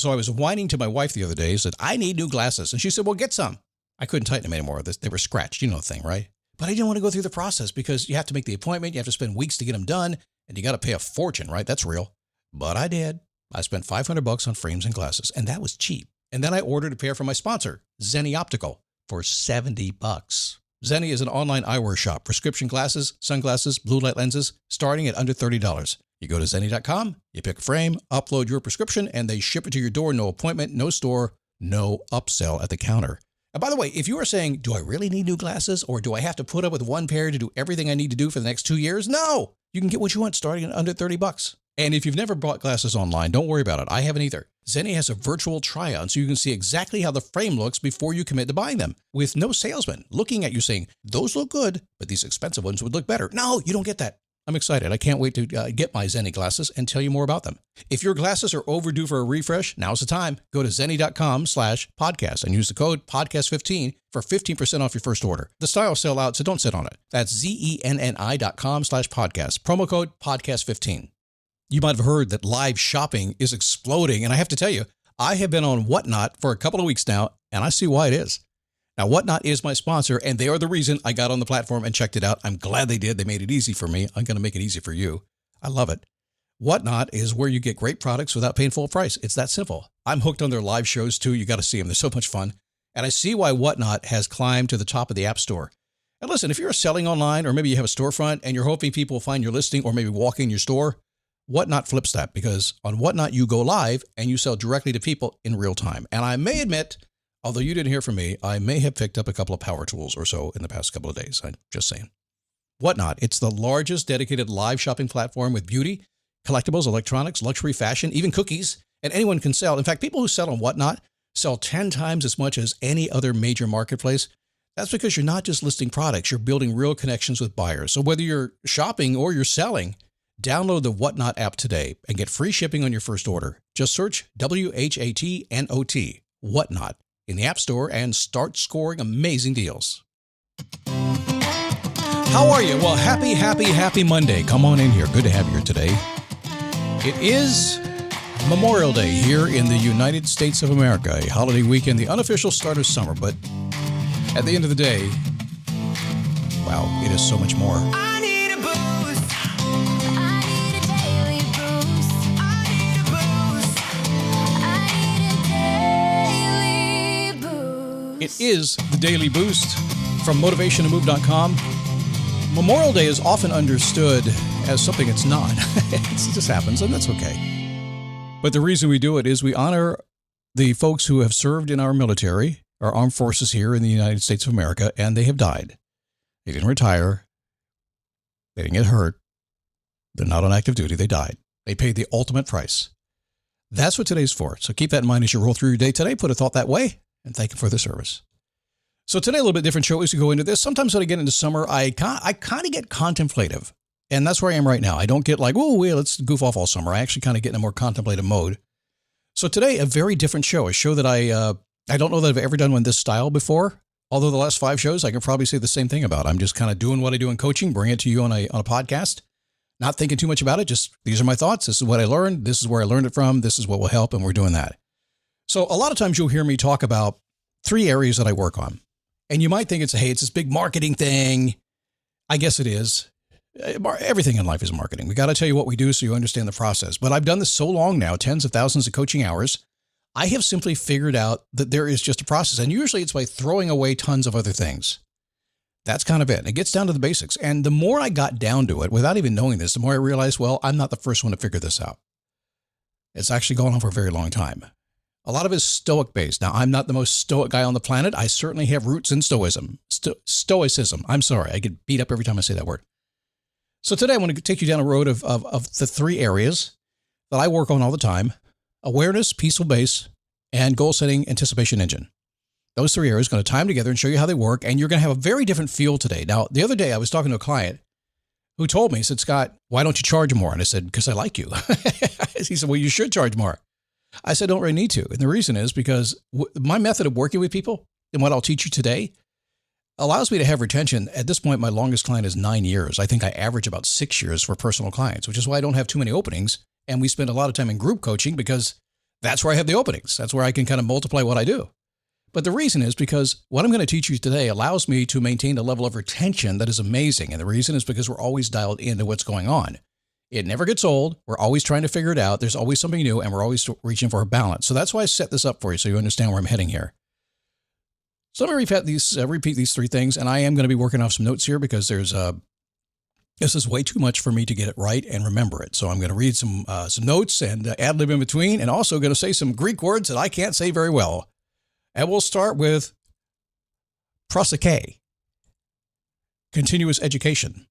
So I was whining to my wife the other day, said, I need new glasses. And she said, well, get some. I couldn't tighten them anymore. They were scratched. You know the thing, right? But I didn't want to go through the process because you have to make the appointment. You have to spend weeks to get them done. And you got to pay a fortune, right? That's real. But I did. I spent $500 on frames and glasses, and that was cheap. And then I ordered a pair from my sponsor, Zenni Optical, for $70. Zenni is an online eyewear shop. Prescription glasses, sunglasses, blue light lenses, starting at under $30. You go to Zenni.com, you pick a frame, upload your prescription, and they ship it to your door. No appointment, no store, no upsell at the counter. And by the way, if you are saying, do I really need new glasses, or do I have to put up with one pair to do everything I need to do for the next 2 years? No! You can get what you want starting at under $30. And if you've never bought glasses online, don't worry about it. I haven't either. Zenni has a virtual try-on so you can see exactly how the frame looks before you commit to buying them, with no salesman looking at you saying, those look good, but these expensive ones would look better. No, you don't get that. I'm excited. I can't wait to get my Zenni glasses and tell you more about them. If your glasses are overdue for a refresh, now's the time. Go to Zenni.com/podcast and use the code podcast15 for 15% off your first order. The styles sell out, so don't sit on it. That's Zenni.com/podcast. Promo code podcast15. You might have heard that live shopping is exploding, and I have to tell you, I have been on Whatnot for a couple of weeks now, and I see why it is. Now, Whatnot is my sponsor, and they are the reason I got on the platform and checked it out. I'm glad they did. They made it easy for me. I'm going to make it easy for you. I love it. Whatnot is where you get great products without paying full price. It's that simple. I'm hooked on their live shows, too. You got to see them. They're so much fun. And I see why Whatnot has climbed to the top of the App Store. And listen, if you're selling online, or maybe you have a storefront and you're hoping people will find your listing or maybe walk in your store, Whatnot flips that, because on Whatnot, you go live and you sell directly to people in real time. And I may admit, although you didn't hear from me, I may have picked up a couple of power tools or so in the past couple of days. I'm just saying. Whatnot, it's the largest dedicated live shopping platform with beauty, collectibles, electronics, luxury, fashion, even cookies, and anyone can sell. In fact, people who sell on Whatnot sell 10 times as much as any other major marketplace. That's because you're not just listing products, you're building real connections with buyers. So whether you're shopping or you're selling, download the Whatnot app today and get free shipping on your first order. Just search WHATNOT, Whatnot, in the App Store and start scoring amazing deals. How are you? Well, happy Monday. Come on in here. Good to have you here today. It is Memorial Day here in the United States of America, a holiday weekend, the unofficial start of summer. But at the end of the day, wow, it is so much more. It is the Daily Boost from motivationtomove.com. Memorial Day is often understood as something it's not. It just happens, and that's okay. But the reason we do it is we honor the folks who have served in our military, our armed forces here in the United States of America, and they have died. They didn't retire. They didn't get hurt. They're not on active duty. They died. They paid the ultimate price. That's what today's for. So keep that in mind as you roll through your day today. Put a thought that way. And thank you for the service. So today, a little bit different show as we go into this. Sometimes when I get into summer, I kind of get contemplative. And that's where I am right now. I don't get like, oh, well, let's goof off all summer. I actually kind of get in a more contemplative mode. So today, a very different show. A show that I don't know that I've ever done one in this style before. Although the last 5 shows, I can probably say the same thing about. I'm just kind of doing what I do in coaching, bring it to you on a podcast. Not thinking too much about it. Just these are my thoughts. This is what I learned. This is where I learned it from. This is what will help. And we're doing that. So a lot of times you'll hear me talk about 3 areas that I work on. And you might think it's this big marketing thing. I guess it is. Everything in life is marketing. We got to tell you what we do so you understand the process. But I've done this so long now, tens of thousands of coaching hours. I have simply figured out that there is just a process. And usually it's by throwing away tons of other things. That's kind of it. It gets down to the basics. And the more I got down to it, without even knowing this, the more I realized, well, I'm not the first one to figure this out. It's actually gone on for a very long time. A lot of it is Stoic based. Now, I'm not the most Stoic guy on the planet. I certainly have roots in Stoicism. Stoicism. I'm sorry. I get beat up every time I say that word. So today I want to take you down a road of the 3 areas that I work on all the time: awareness, peaceful base, and goal setting anticipation engine. Those 3 areas are going to tie them together and show you how they work. And you're going to have a very different feel today. Now, the other day I was talking to a client who told me, he said, Scott, why don't you charge more? And I said, because I like you. He said, well, you should charge more. I said, I don't really need to. And the reason is because my method of working with people and what I'll teach you today allows me to have retention. At this point, my longest client is 9 years. I think I average about 6 years for personal clients, which is why I don't have too many openings. And we spend a lot of time in group coaching because That's where I have the openings. That's where I can kind of multiply what I do. But the reason is because what I'm going to teach you today allows me to maintain a level of retention that is amazing. And the reason is because we're always dialed into what's going on. It never gets old. We're always trying to figure it out. There's always something new, and we're always reaching for a balance. So that's why I set this up for you, so you understand where I'm heading here. So let me repeat these three things, and I am going to be working off some notes here because this is way too much for me to get it right and remember it. So I'm going to read some notes and ad-lib in between, and also going to say some Greek words that I can't say very well. And we'll start with prosake, continuous education,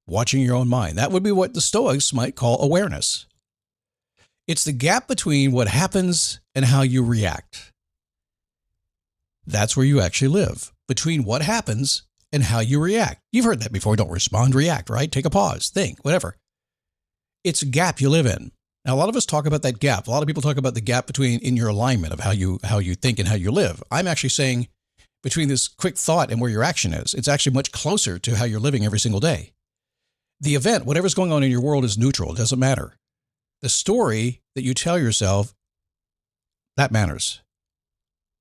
watching your own mind. That would be what the Stoics might call awareness. It's the gap between what happens and how you react. That's where you actually live, between what happens and how you react. You've heard that before. Don't respond, react, right? Take a pause, think, whatever. It's a gap you live in. Now, a lot of us talk about that gap. A lot of people talk about the gap in your alignment of how you think and how you live. I'm actually saying between this quick thought and where your action is. It's actually much closer to how you're living every single day. The event, whatever's going on in your world, is neutral. It doesn't matter. The story that you tell yourself, that matters.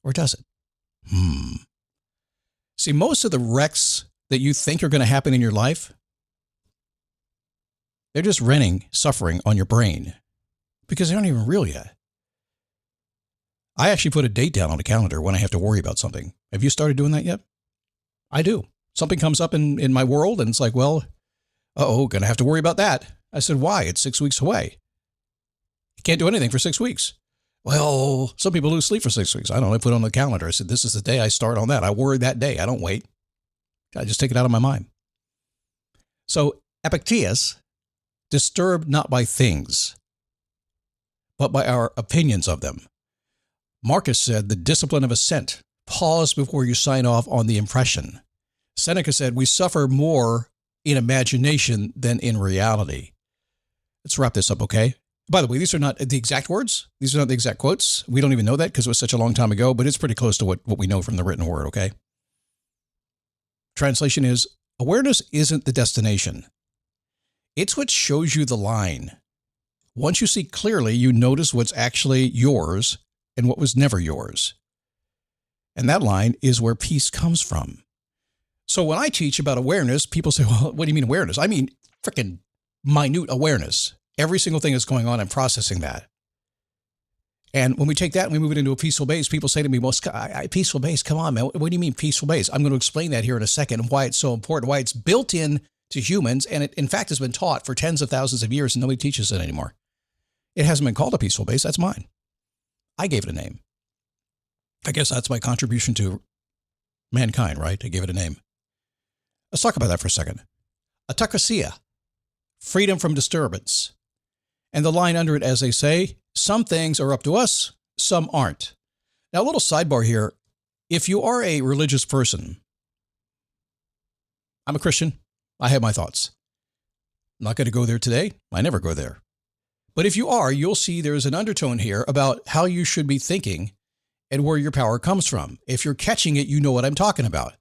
Or does it? See, most of the wrecks that you think are going to happen in your life, they're just renting suffering on your brain because they aren't even real yet. I actually put a date down on the calendar when I have to worry about something. Have you started doing that yet? I do. Something comes up in my world and it's like, well, going to have to worry about that. I said, why? It's 6 weeks away. You can't do anything for 6 weeks. Well, some people lose sleep for 6 weeks. I don't know. I put it on the calendar. I said, this is the day I start on that. I worry that day. I don't wait. I just take it out of my mind. So Epictetus, disturbed not by things, but by our opinions of them. Marcus said, the discipline of assent. Pause before you sign off on the impression. Seneca said, we suffer more in imagination than in reality. Let's wrap this up, okay? By the way, these are not the exact words. These are not the exact quotes. We don't even know that because it was such a long time ago, but it's pretty close to what we know from the written word, okay? Translation is, awareness isn't the destination. It's what shows you the line. Once you see clearly, you notice what's actually yours and what was never yours. And that line is where peace comes from. So when I teach about awareness, people say, well, what do you mean awareness? I mean freaking minute awareness. Every single thing that's going on and processing that. And when we take that and we move it into a peaceful base, people say to me, well, peaceful base, come on, man. What do you mean peaceful base? I'm going to explain that here in a second and why it's so important, why it's built in to humans. And it, in fact, has been taught for tens of thousands of years and nobody teaches it anymore. It hasn't been called a peaceful base. That's mine. I gave it a name. I guess that's my contribution to mankind, right? I gave it a name. Let's talk about that for a second. Autocracia, freedom from disturbance. And the line under it, as they say, some things are up to us, some aren't. Now, a little sidebar here. If you are a religious person, I'm a Christian. I have my thoughts. I'm not going to go there today. I never go there. But if you are, you'll see there's an undertone here about how you should be thinking and where your power comes from. If you're catching it, you know what I'm talking about.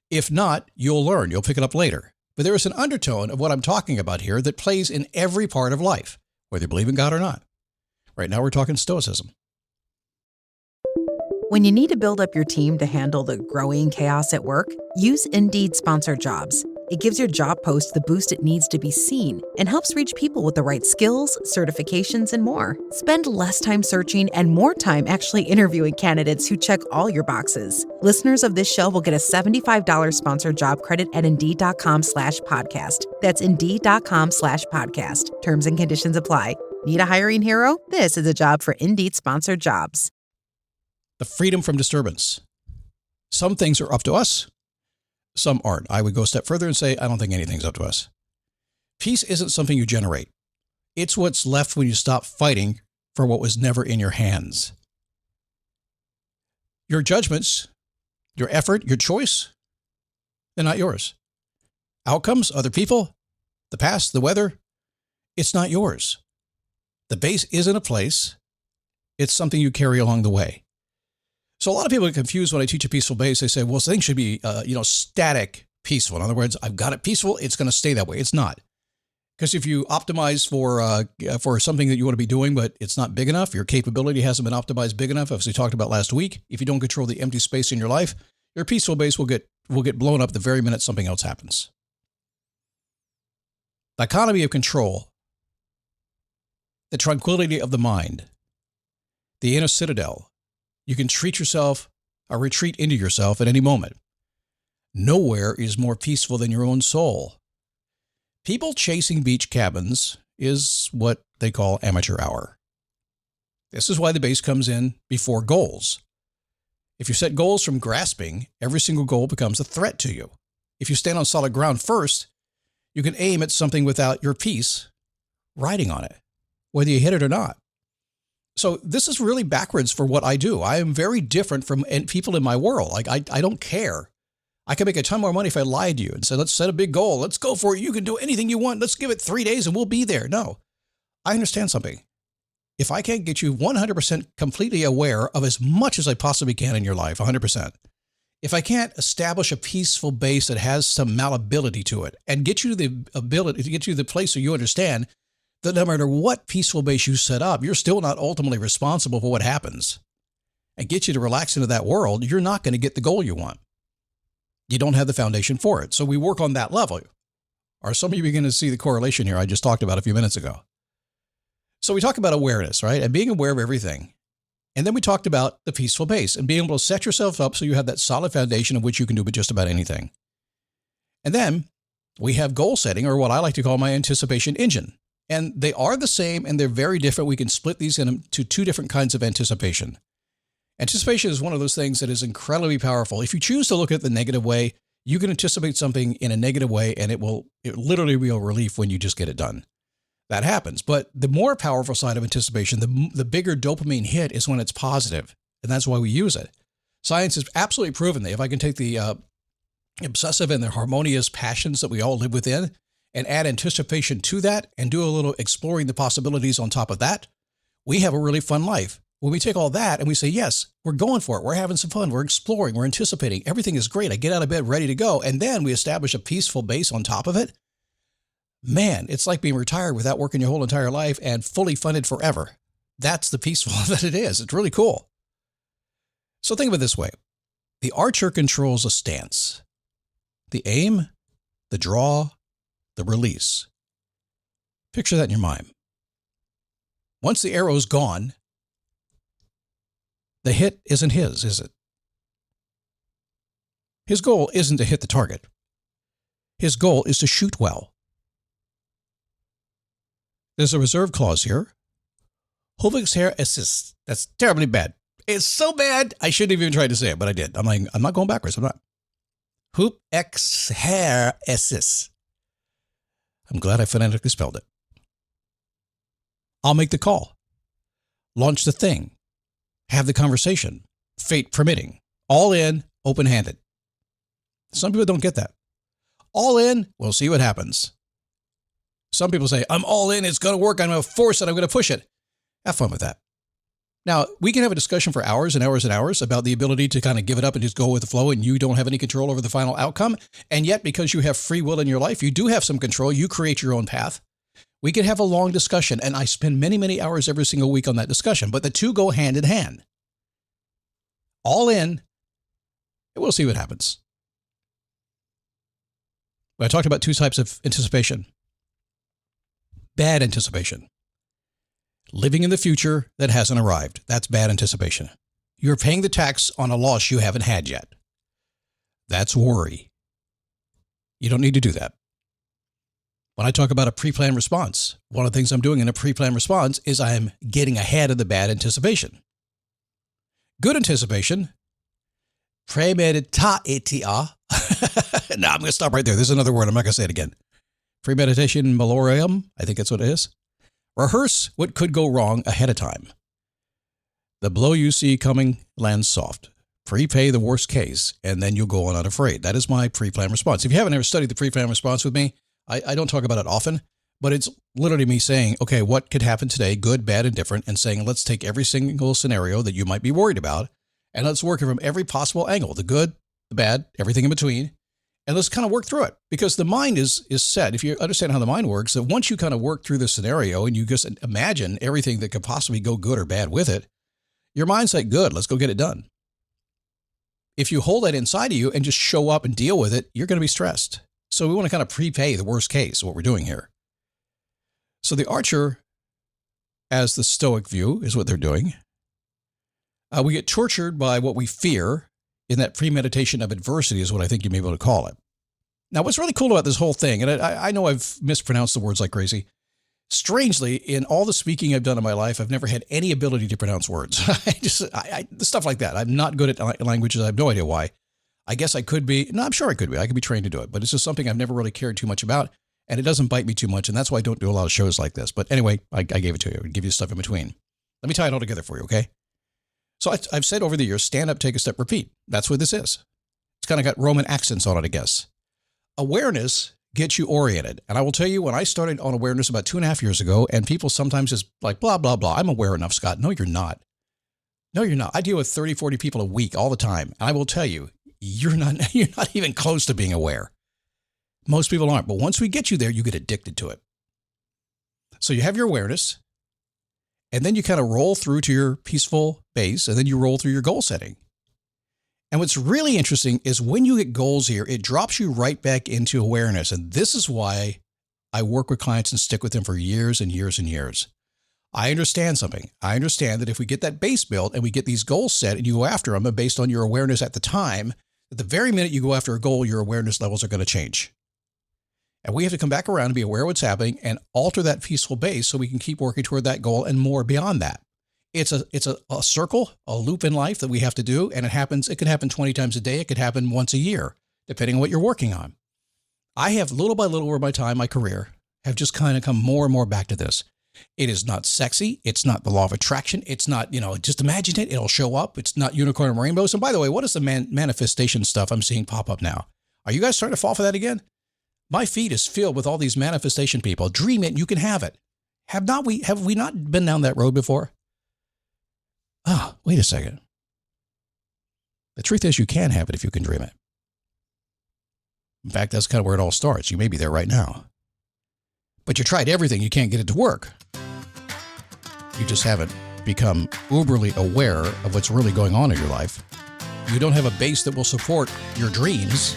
If not, you'll learn. You'll pick it up later. But there is an undertone of what I'm talking about here that plays in every part of life, whether you believe in God or not. Right now, we're talking Stoicism. When you need to build up your team to handle the growing chaos at work, use Indeed Sponsored Jobs. It gives your job post the boost it needs to be seen and helps reach people with the right skills, certifications, and more. Spend less time searching and more time actually interviewing candidates who check all your boxes. Listeners of this show will get a $75 sponsored job credit at Indeed.com/podcast. That's Indeed.com/podcast. Terms and conditions apply. Need a hiring hero? This is a job for Indeed Sponsored Jobs. The freedom from disturbance. Some things are up to us. Some aren't. I would go a step further and say, I don't think anything's up to us. Peace isn't something you generate. It's what's left when you stop fighting for what was never in your hands. Your judgments, your effort, your choice, they're not yours. Outcomes, other people, the past, the weather, it's not yours. The base isn't a place. It's something you carry along the way. So a lot of people get confused when I teach a peaceful base. They say, well, things should be, static peaceful. In other words, I've got it peaceful. It's going to stay that way. It's not. Because if you optimize for something that you want to be doing, but it's not big enough, your capability hasn't been optimized big enough, as we talked about last week. If you don't control the empty space in your life, your peaceful base will get blown up the very minute something else happens. The economy of control, the tranquility of the mind, the inner citadel. You can treat yourself or retreat into yourself at any moment. Nowhere is more peaceful than your own soul. People chasing beach cabins is what they call amateur hour. This is why the base comes in before goals. If you set goals from grasping, every single goal becomes a threat to you. If you stand on solid ground first, you can aim at something without your peace riding on it, whether you hit it or not. So this is really backwards for what I do. I am very different from people in my world. Like I don't care. I can make a ton more money if I lied to you and said, let's set a big goal. Let's go for it. You can do anything you want. Let's give it 3 days and we'll be there. No, I understand something. If I can't get you 100% completely aware of as much as I possibly can in your life, 100%, if I can't establish a peaceful base that has some malleability to it and get you the ability to get you to the place where you understand that no matter what peaceful base you set up, you're still not ultimately responsible for what happens, and get you to relax into that world, you're not going to get the goal you want. You don't have the foundation for it. So we work on that level. Are some of you beginning to see the correlation here I just talked about a few minutes ago? So we talk about awareness, right? And being aware of everything. And then we talked about the peaceful base and being able to set yourself up so you have that solid foundation of which you can do just about anything. And then we have goal setting, or what I like to call my anticipation engine. And they are the same and they're very different. We can split these into two different kinds of anticipation. Anticipation is one of those things that is incredibly powerful. If you choose to look at it the negative way, you can anticipate something in a negative way and it literally be a relief when you just get it done. That happens. But the more powerful side of anticipation, the bigger dopamine hit is when it's positive. And that's why we use it. Science has absolutely proven that if I can take the obsessive and the harmonious passions that we all live within and add anticipation to that and do a little exploring the possibilities on top of that, we have a really fun life. When we take all that and we say, yes, we're going for it. We're having some fun. We're exploring. We're anticipating. Everything is great. I get out of bed ready to go. And then we establish a peaceful base on top of it. Man, it's like being retired without working your whole entire life and fully funded forever. That's the peaceful that it is. It's really cool. So think of it this way. The archer controls a stance. The aim, the draw, the release. Picture that in your mind. Once the arrow's gone, the hit isn't his, is it? His goal isn't to hit the target. His goal is to shoot well. There's a reserve clause here. Hoofexher assist. That's terribly bad. It's so bad, I shouldn't have even tried to say it, but I did. I'm not going backwards. I'm not. Hoofexher assist. I'm glad I phonetically spelled it. I'll make the call. Launch the thing. Have the conversation, fate permitting, all in, open-handed. Some people don't get that. All in, we'll see what happens. Some people say, I'm all in, it's going to work, I'm going to force it, I'm going to push it. Have fun with that. Now, we can have a discussion for hours and hours and hours about the ability to kind of give it up and just go with the flow and you don't have any control over the final outcome. And yet, because you have free will in your life, you do have some control, you create your own path. We could have a long discussion, and I spend many, many hours every single week on that discussion, but the two go hand in hand. All in, and we'll see what happens. I talked about two types of anticipation. Bad anticipation. Living in the future that hasn't arrived. That's bad anticipation. You're paying the tax on a loss you haven't had yet. That's worry. You don't need to do that. When I talk about a pre-planned response, one of the things I'm doing in a pre-planned response is I am getting ahead of the bad anticipation. Good anticipation, premeditatia. No, I'm going to stop right there. There's another word. I'm not going to say it again. Premeditation malorium. I think that's what it is. Rehearse what could go wrong ahead of time. The blow you see coming lands soft. Prepay the worst case, and then you'll go on unafraid. That is my pre-planned response. If you haven't ever studied the pre-planned response with me, I don't talk about it often, but it's literally me saying, okay, what could happen today, good, bad, and different, and saying, let's take every single scenario that you might be worried about, and let's work it from every possible angle, the good, the bad, everything in between, And let's kind of work through it, because the mind is set. If you understand how the mind works, that once you kind of work through the scenario and you just imagine everything that could possibly go good or bad with it, your mind's like, good, let's go get it done. If you hold that inside of you and just show up and deal with it, you're going to be stressed. So we want to kind of prepay the worst case, what we're doing here. So the archer, as the Stoic view, is what they're doing. We get tortured by what we fear in that premeditation of adversity is what I think you may be able to call it. Now, what's really cool about this whole thing, and I know I've mispronounced the words like crazy. Strangely, in all the speaking I've done in my life, I've never had any ability to pronounce words. Stuff like that. I'm not good at languages. I have no idea why. I guess I could be. No, I'm sure I could be. I could be trained to do it. But it's just something I've never really cared too much about. And it doesn't bite me too much. And that's why I don't do a lot of shows like this. But anyway, I gave it to you. I give you stuff in between. Let me tie it all together for you, okay? So I've said over the years, stand up, take a step, repeat. That's what this is. It's kind of got Roman accents on it, I guess. Awareness gets you oriented. And I will tell you, when I started on awareness about 2.5 years ago, and people sometimes just like, blah, blah, blah, I'm aware enough, Scott. No, you're not. No, you're not. I deal with 30, 40 people a week all the time. And I will tell you, you're not even close to being aware. Most people aren't. But once we get you there, you get addicted to it. So you have your awareness, and then you kind of roll through to your peaceful base, and then you roll through your goal setting. And what's really interesting is when you get goals here, it drops you right back into awareness. And this is why I work with clients and stick with them for years and years and years. I understand something. I understand that if we get that base built and we get these goals set and you go after them based on your awareness at the time, at the very minute you go after a goal, your awareness levels are going to change. And we have to come back around and be aware of what's happening and alter that peaceful base so we can keep working toward that goal and more beyond that. It's a circle, a loop in life that we have to do. And it could happen 20 times a day. It could happen once a year, depending on what you're working on. I have little by little over my time, my career, have just kind of come more and more back to this. It is not sexy. It's not the law of attraction. It's not, just imagine it. It'll show up. It's not unicorn and rainbows. And by the way, what is the manifestation stuff I'm seeing pop up now? Are you guys starting to fall for that again? My feed is filled with all these manifestation people. Dream it and you can have it. Have we not been down that road before? Ah, wait a second. The truth is you can have it if you can dream it. In fact, that's kind of where it all starts. You may be there right now. But you tried everything. You can't get it to work. You just haven't become uberly aware of what's really going on in your life. You don't have a base that will support your dreams.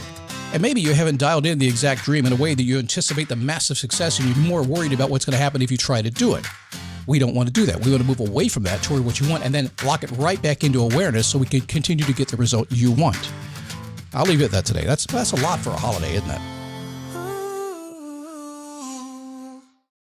And maybe you haven't dialed in the exact dream in a way that you anticipate the massive success and you're more worried about what's going to happen if you try to do it. We don't want to do that. We want to move away from that toward what you want and then lock it right back into awareness so we can continue to get the result you want. I'll leave it at that today. That's a lot for a holiday, isn't it?